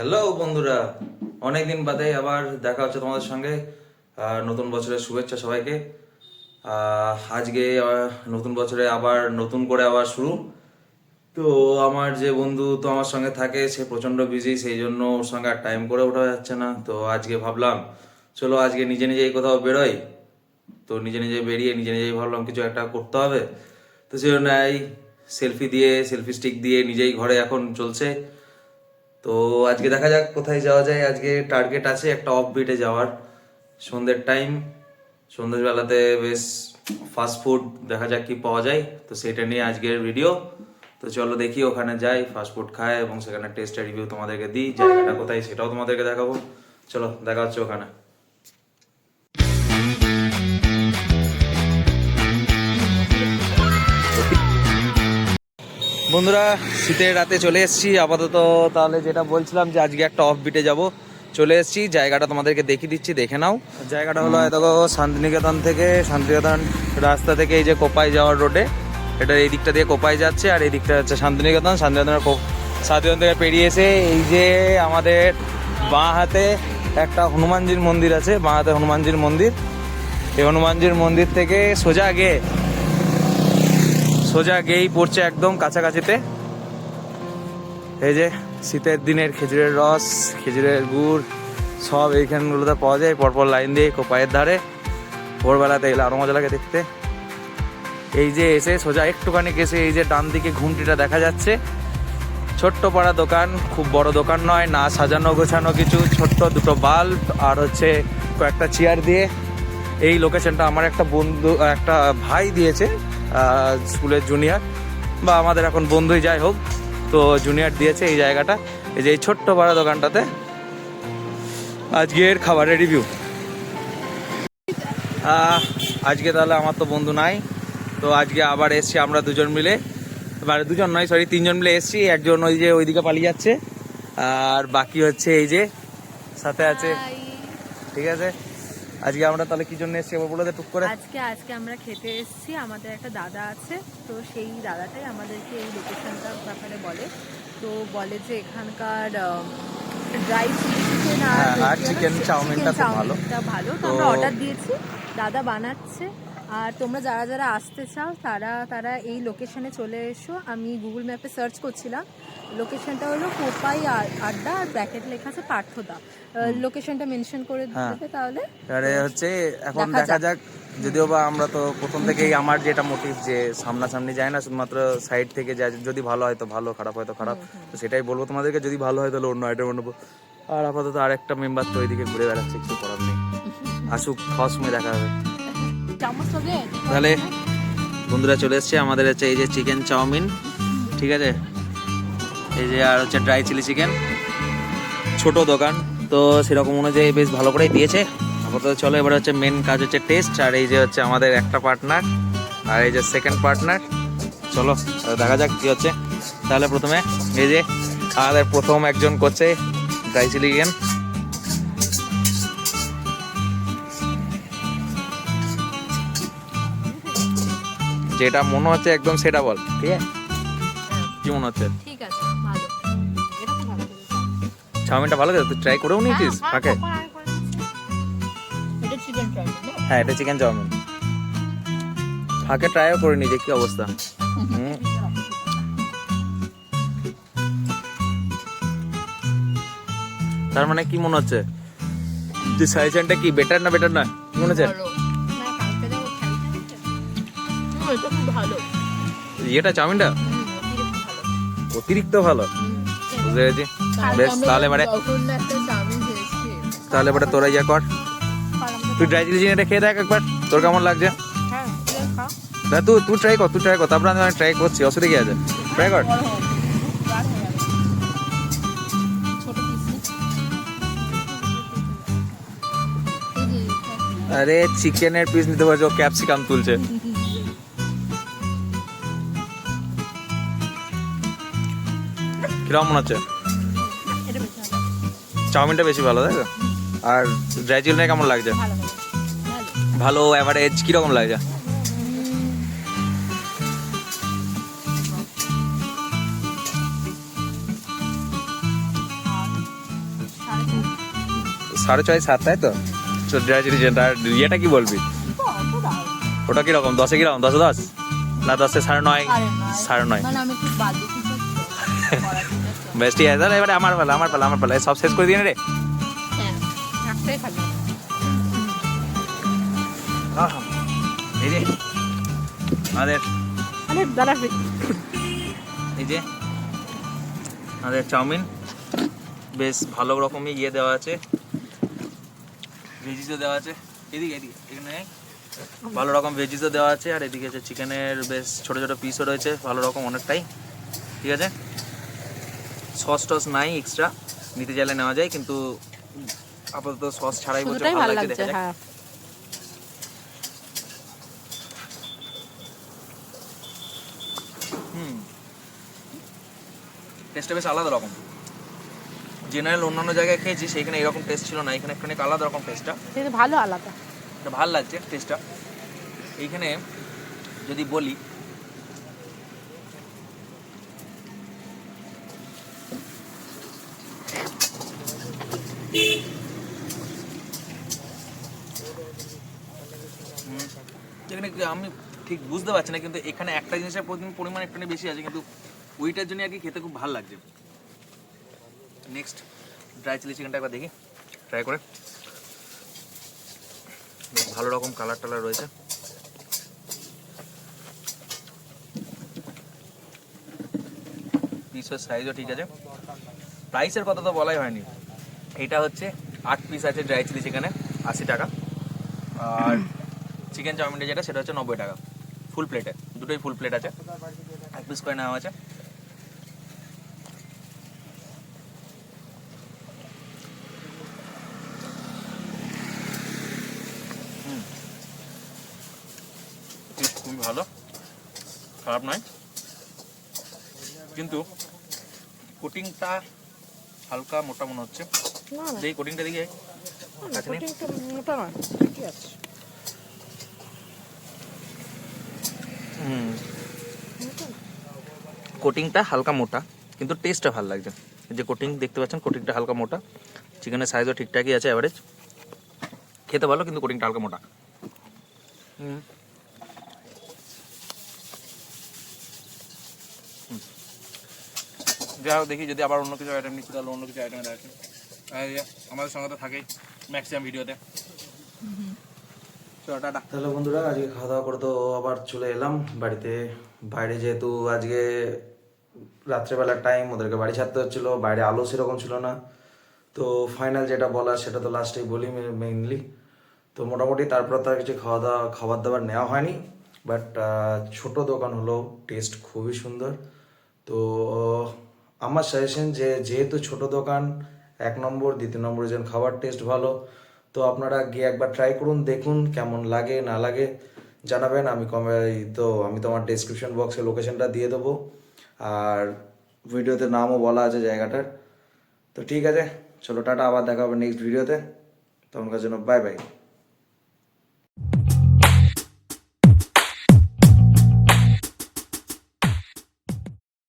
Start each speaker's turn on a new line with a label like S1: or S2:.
S1: Hello বন্ধুরা, অনেকদিন বাদে আবার দেখা হচ্ছে তোমাদের সঙ্গে। নতুন বছরের শুভেচ্ছা সবাইকে। আজকে নতুন বছরে আবার নতুন করে আবার শুরু। তো আমার যে বন্ধু তো আমার সঙ্গে থাকে, সে প্রচণ্ড বিজি, সেই জন্য ওর সঙ্গে আর টাইম করে ওঠা যাচ্ছে না। তো আজকে ভাবলাম চলো আজকে নিজে নিজেই কোথাও বেরোই। তো নিজে নিজে বেরিয়ে নিজে নিজেই ভাবলাম কিছু একটা করতে হবে। তো সেই জন্য এই সেলফি স্টিক দিয়ে নিজেই ঘরে এখন চলছে। তো আজকে দেখা যাক কোথায় যাওয়া যায়। আজকে টার্গেট আছে একটা অফ বিটে যাওয়ার, সন্ধ্যের টাইম। সন্ধ্যেবেলাতে বেশ ফাস্ট ফুড দেখা যাক কি পাওয়া যায়, তো সেটা নিয়ে আজকের ভিডিও। তো চলো দেখি ওখানে যাই, ফাস্ট ফুড খাই এবং সেখানে টেস্টের রিভিউ তোমাদেরকে দিই। জায়গাটা কোথায় সেটাও তোমাদেরকে দেখাবো। চলো দেখা হচ্ছে ওখানে। বন্ধুরা, শীতের রাতে চলে এসেছি আপাতত। তাহলে যেটা বলছিলাম যে আজকে একটা অফ বিটে যাব, চলে এসেছি। জায়গাটা তোমাদেরকে দেখিয়ে দিচ্ছি, দেখে নাও। জায়গাটা হলো দেখো, শান্তিনিকেতন রাস্তা থেকে এই যে কোপাই যাওয়ার রোডে, এটা এই দিকটা দিয়ে কোপাই যাচ্ছে, আর এই দিকটা হচ্ছে শান্তিনিকেতন শান্তিনিকেতন থেকে পেরিয়ে এসে এই যে আমাদের বাঁ হাতে একটা হনুমানজির মন্দির আছে। বাঁ হাতে হনুমানজির মন্দির। এই হনুমানজির মন্দির থেকে সোজা গেই পড়ছে একদম কাছাকাছিতে। এই যে শীতের দিনের খেজুরের রস, খেজুরের গুড় সব এইখানগুলোতে পাওয়া যায় পরপর লাইন দিয়ে কোপাইয়ের ধারে। ভোরবেলাতে এলে আরো মজা লাগে দেখতে। এই যে এসে সোজা একটুখানি এসে এই যে ডান দিকে ঘুমটিটা দেখা যাচ্ছে, ছোট্ট পাড়া দোকান, খুব বড় দোকান নয়, না সাজানো গোছানো কিছু, ছোট্ট দুটো বাল্ব আর হচ্ছে কয়েকটা চেয়ার দিয়ে। এই লোকেশনটা আমার একটা ভাই দিয়েছে, স্কুলের জুনিয়র বা আমাদের এখন বন্ধুই যাই হোক, তো জুনিয়র দিয়েছে এই জায়গাটা। এই যে এই ছোট্ট পাড়া দোকানটাতে আজকের খাবারের রিভিউ। আজকে তাহলে আমার তো বন্ধু নাই, তো আজকে আবার এসছি আমরা দুজন মিলে, মানে দুজন নয় সরি, তিনজন মিলে এসছি। একজন ওই যে ওইদিকে পালিয়ে যাচ্ছে, আর বাকি হচ্ছে এই যে সাথে আছে। ঠিক আছে, আজকে আমরা তাহলে কি জন্য এসেছি আবার বলে দে টুক করে।
S2: আজকে আমরা খেতে এসেছি। আমাদের একটা দাদা আছে, তো সেই দাদাটাই আমাদেরকে এই লোকেশনটার ব্যাপারে বলে। তো বলে যে এখানকার ড্রাই চিকেন আর
S1: চিকেন চাউমিনটা খুব ভালো।
S2: তো আমরা অর্ডার দিয়েছি, দাদা বানাচ্ছে। আর তোমরা যারা যারা আসতে চাও তারা এই লোকেশনে চলে এসো। আমি গুগল ম্যাপে সার্চ করছিলাম, লোকেশনটা হলো কোপাই আড্ডা, আর ব্র্যাকেট লেখা আছে পার্থদা। লোকেশনটা মেনশন করে দিতে তাহলে।
S1: আরে হচ্ছে এখন দেখা যাক, যদিও বা আমরা তো প্রথম থেকেই আমার যেটা মোটিভ যে সামনাসামনি যায় না, শুধুমাত্র সাইড থেকে যায়। যদি ভালো হয় তো ভালো, খারাপ হয় তো খারাপ, তো সেটাই বলবো তোমাদেরকে। যদি ভালো হয় তাহলে অন্য আইটেম নেবো। আর আপাতত আরেকটা মেম্বার তো ওইদিকে ঘুরে বেড়াচ্ছে, কিছু করার নেই। আসুক, খাওয়ার সময় দেখা হবে। তাহলে বন্ধুরা চলে এসছে আমাদের হচ্ছে এই যে চিকেন চাউমিন, ঠিক আছে, এই যে আর হচ্ছে ড্রাই চিলি চিকেন। ছোট দোকান তো সেরকম অনুযায়ী বেশ ভালো করেই দিয়েছে। আপাতত চলো, এবার হচ্ছে মেন কাজ হচ্ছে টেস্ট। আর এই যে হচ্ছে আমাদের একটা পার্টনার আর এই যে সেকেন্ড পার্টনার। চলো দেখা যাক কি হচ্ছে। তাহলে প্রথমে এই যে আমাদের প্রথম একজন করছে ড্রাই চিলি চিকেন। যেটা মনে হচ্ছে একদম সেটা বল, ঠিক আছে? কি মনে হচ্ছে?
S2: ঠিক আছে, ভালো। এটা তো ভালো করেছে।
S1: চাউমিনটা ভালো করে তুই ট্রাই করেও নিয়েছিস ফাঁকে?
S2: এটা চিকেন চাউমিন।
S1: হ্যাঁ, এটা চিকেন চাউমিন। ফাঁকে ট্রাইও করে নি, যে কি অবস্থা। তার মানে কি মনে হচ্ছে যে সাজেশনটা কি বেটার না বেটার না, কি মনে হচ্ছে? এটা চাউমিনটা অতিরিক্ত ভালো, বুঝতে পেরেছি। বেশ, তাহলে এবারে তোরা ইয়ে কর, তুই ড্রাই চিলি চিকেনটা খেয়ে দেখ একবার, তোর কেমন লাগছে। না তুই ট্রাই কর, তারপর আমি ট্রাই করছি, অসুবিধা কি আছে, ট্রাই কর। আরে চিকেনের পিস নিতে পারছো, ক্যাপসিকাম তুলছে। কিরকম মনে হচ্ছে? চাউমিনটা বেশি ভালো, তাই তো? আর ড্রাই চিকেনটা কেমন লাগছে? ভালো, এভারেজ, কিরকম লাগছে? 6.5-7, তাই তো? তো ড্রাই চিলি চিকেন, তার ইয়েটা কি বলবি? ওটা কিরকম, 10-এ কিরকম, 10-এ 10 না 10-এ 9.5? 9.5
S2: মানে আমি একটু বাদ দিতে
S1: বেশ, ঠিক আছে। তাহলে এবারে আমার পালা সব শেষ করে দিন রে।
S2: হ্যাঁ, একটাই খাবি।
S1: এই যে আমাদের
S2: আরে দাঁড়া,
S1: এই যে আমাদের চাউমিন, বেশ ভালো রকমই ইয়ে দেওয়া আছে, ভেজিসও দেওয়া আছে। এদিকে এখানে ভালো রকম ভেজিসও দেওয়া আছে, আর এদিকে যে চিকেনের বেশ ছোট ছোট পিসও রয়েছে ভালো রকম অনেকটাই, ঠিক আছে। সস টস নাই, এক্সট্রা নিতে চাইলে নেওয়া যায়, কিন্তু আপাতত সস ছাড়াই বলছে
S2: শুধুটাই
S1: ভালো
S2: ভালো
S1: লাগছে,
S2: লাগছে।
S1: দেখা যাক।
S2: হ্যাঁ,
S1: টেস্টটা বেশ আলাদা রকম। জেনারেল অন্যান্য জায়গায় খেয়েছি, সেখানে এরকম টেস্ট ছিল না, এখানে একটু আলাদা রকম টেস্টটা,
S2: কিন্তু ভালো আলাদা।
S1: এটা ভালো লাগছে টেস্টটা। এইখানে যদি বলি এখানে আমি ঠিক বুঝতে পারছি না, কিন্তু এখানে একটা জিনিসের পরিমাণ একটু বেশি আছে, কিন্তু ওইটার জন্য আর কি খেতে খুব ভালো লাগছে। নেক্সট ড্রাই চিলি চিকেনটা একবার দেখি, ট্রাই করে। বেশ ভালো রকম কালার টালার রয়েছে, পিসের সাইজও ঠিক আছে। প্রাইসের কথা তো বলাই হয়নি, এটা হচ্ছে 8 পিস আছে ড্রাই চিলি চিকেনে 80 টাকা, আর চিকেন চাউমিনটা যেটা সেটা হচ্ছে 90 টাকা ফুল প্লেটে। দুটোই ফুল প্লেট আছে, 1 পিস করে নেওয়া আছে। খুবই ভালো, খারাপ নয়, কিন্তু কোটিংটা হালকা মোটা মনে হচ্ছে।
S2: না না,
S1: এই কোটিংটা দেখি কাছে নেই।
S2: কোটিংটা মোটা নয়, ঠিক আছে।
S1: কোটিংটা হালকা মোটা, কিন্তু টেস্টটা ভালো লাগছে। এই যে কোটিং দেখতে পাচ্ছেন, কোটিংটা হালকা মোটা, চিকেনের সাইজও ঠিকঠাকই আছে, অ্যাভারেজ, খেতে ভালো, কিন্তু কোটিংটা হালকা মোটা। যাই হোক, দেখি যদি আবার অন্য কিছু আইটেম নিচ্ছি তাহলে অন্য কিছু আইটেম রাখি। আমাদের সঙ্গে তো থাকেই ম্যাক্সিমাম ভিডিওতে। তাহলে বন্ধুরা, আজকে খাওয়া দাওয়া করে তো আবার চলে এলাম বাড়িতে। বাইরে যেহেতু আজকে রাত্রেবেলার টাইম, ওদেরকে বাড়ি ছাড়তে হচ্ছিলো, বাইরে আলো সেরকম ছিল না, তো ফাইনাল যেটা বলার সেটা তো লাস্টেই বলি মেইনলি। তো মোটামুটি তারপর তো আর কিছু খাবার দাবার নেওয়া হয়নি, বাট ছোট দোকান হলো, টেস্ট খুবই সুন্দর। তো আমার সাজেশন যেহেতু ছোট দোকান, 1 নম্বর, 2 নম্বরে যেন খাবার টেস্ট ভালো, তো আপনারা গিয়ে একবার ট্রাই করুন, দেখুন কেমন লাগে না লাগে জানাবেন। আমি তোমার ডেসক্রিপশন বক্সে লোকেশনটা দিয়ে দেবো, আর ভিডিওতে নামও বলা আছে জায়গাটার। তো ঠিক আছে, চলো টাটা, আবার দেখা হবে নেক্সট ভিডিওতে, তখনকার জন্য বাই বাই।